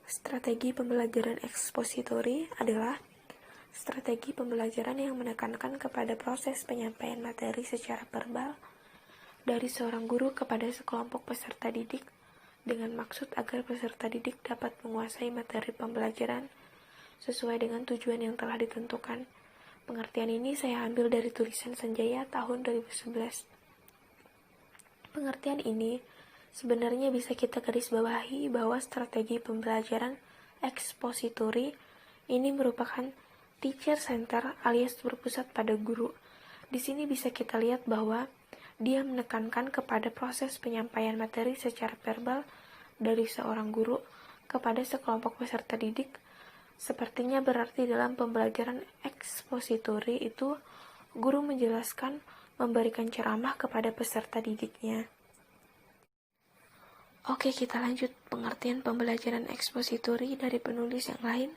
Strategi pembelajaran ekspositori adalah strategi pembelajaran yang menekankan kepada proses penyampaian materi secara verbal dari seorang guru kepada sekelompok peserta didik dengan maksud agar peserta didik dapat menguasai materi pembelajaran sesuai dengan tujuan yang telah ditentukan. Pengertian ini saya ambil dari tulisan Sanjaya tahun 2011. Pengertian ini sebenarnya bisa kita garis bawahi bahwa strategi pembelajaran ekspositori ini merupakan teacher center alias berpusat pada guru. Di sini bisa kita lihat bahwa dia menekankan kepada proses penyampaian materi secara verbal dari seorang guru kepada sekelompok peserta didik. Sepertinya berarti dalam pembelajaran ekspositori itu guru menjelaskan, memberikan ceramah kepada peserta didiknya. Oke, kita lanjut pengertian pembelajaran ekspositori dari penulis yang lain,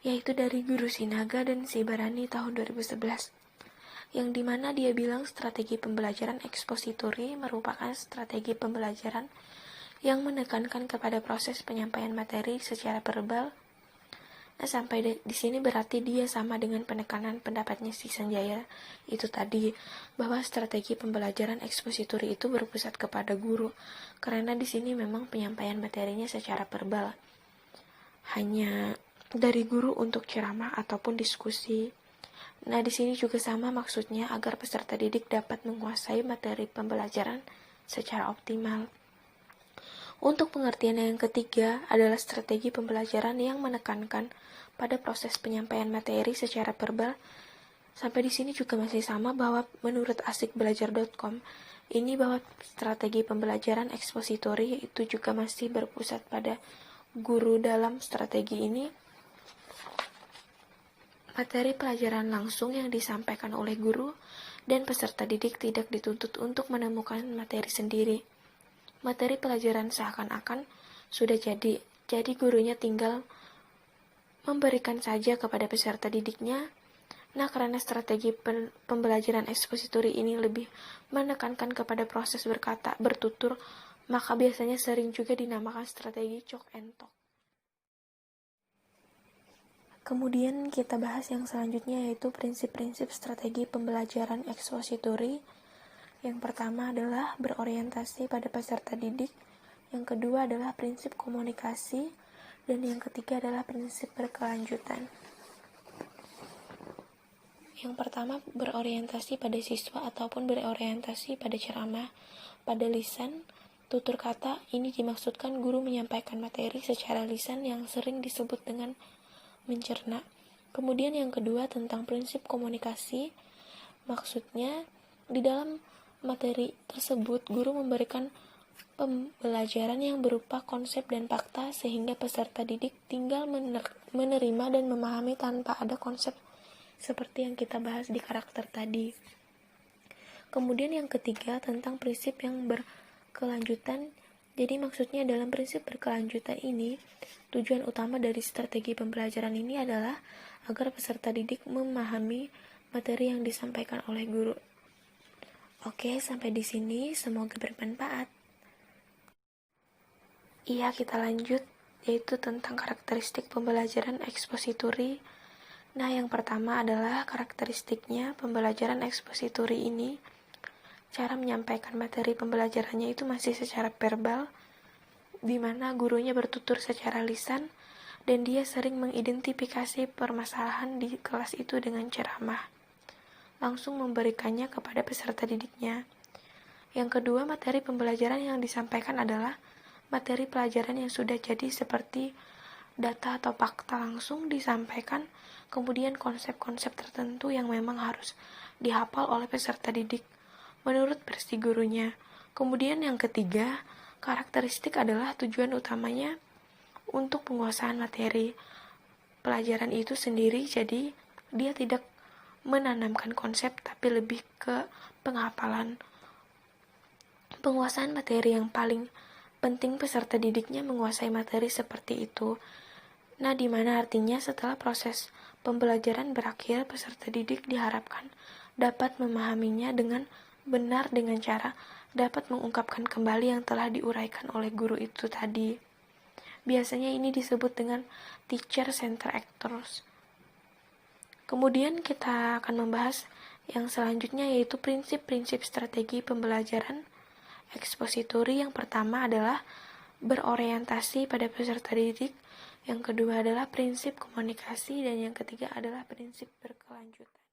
yaitu dari Guru Sinaga dan Sibarani tahun 2011, yang dimana dia bilang strategi pembelajaran ekspositori merupakan strategi pembelajaran yang menekankan kepada proses penyampaian materi secara verbal. Nah, sampai di sini berarti dia sama dengan penekanan pendapatnya si Sanjaya itu tadi, bahwa strategi pembelajaran ekspositori itu berpusat kepada guru, karena di sini memang penyampaian materinya secara verbal, hanya dari guru untuk ceramah ataupun diskusi. Nah, di sini juga sama maksudnya agar peserta didik dapat menguasai materi pembelajaran secara optimal. Untuk pengertian yang ketiga adalah strategi pembelajaran yang menekankan pada proses penyampaian materi secara verbal. Sampai di sini juga masih sama bahwa menurut asikbelajar.com ini bahwa strategi pembelajaran ekspositori itu juga masih berpusat pada guru. Dalam strategi ini materi pelajaran langsung yang disampaikan oleh guru dan peserta didik tidak dituntut untuk menemukan materi sendiri. Materi pelajaran seakan-akan sudah jadi gurunya tinggal memberikan saja kepada peserta didiknya. Nah, karena strategi pembelajaran ekspositori ini lebih menekankan kepada proses berkata, bertutur, maka biasanya sering juga dinamakan strategi chalk and talk. Kemudian kita bahas yang selanjutnya, yaitu prinsip-prinsip strategi pembelajaran ekspositori. Yang pertama adalah berorientasi pada peserta didik, yang kedua adalah prinsip komunikasi, dan yang ketiga adalah prinsip berkelanjutan. Yang pertama, berorientasi pada siswa ataupun berorientasi pada ceramah, pada lisan, tutur kata. Ini dimaksudkan guru menyampaikan materi secara lisan yang sering disebut dengan mencerna. Kemudian yang kedua tentang prinsip komunikasi, maksudnya di dalam materi tersebut guru memberikan pembelajaran yang berupa konsep dan fakta sehingga peserta didik tinggal menerima dan memahami tanpa ada konsep seperti yang kita bahas di karakter tadi. Kemudian yang ketiga tentang prinsip yang berkelanjutan. Jadi maksudnya dalam prinsip berkelanjutan ini, tujuan utama dari strategi pembelajaran ini adalah agar peserta didik memahami materi yang disampaikan oleh guru. Oke, sampai di sini semoga bermanfaat. Iya, kita lanjut, yaitu tentang karakteristik pembelajaran ekspositori. Nah, yang pertama adalah karakteristiknya pembelajaran ekspositori ini. Cara menyampaikan materi pembelajarannya itu masih secara verbal, di mana gurunya bertutur secara lisan, dan dia sering mengidentifikasi permasalahan di kelas itu dengan ceramah, langsung memberikannya kepada peserta didiknya. Yang kedua, materi pembelajaran yang disampaikan adalah materi pelajaran yang sudah jadi seperti data atau fakta langsung disampaikan, kemudian konsep-konsep tertentu yang memang harus dihafal oleh peserta didik menurut versi gurunya. Kemudian yang ketiga, karakteristik adalah tujuan utamanya untuk penguasaan materi pelajaran itu sendiri, jadi dia tidak menanamkan konsep tapi lebih ke penghafalan. Penguasaan materi yang paling penting peserta didiknya menguasai materi seperti itu. Nah, di mana artinya setelah proses pembelajaran berakhir, peserta didik diharapkan dapat memahaminya dengan benar dengan cara dapat mengungkapkan kembali yang telah diuraikan oleh guru itu tadi. Biasanya ini disebut dengan teacher-centered approach. Kemudian kita akan membahas yang selanjutnya, yaitu prinsip-prinsip strategi pembelajaran ekspositori. Yang pertama adalah berorientasi pada peserta didik, yang kedua adalah prinsip komunikasi, dan yang ketiga adalah prinsip berkelanjutan.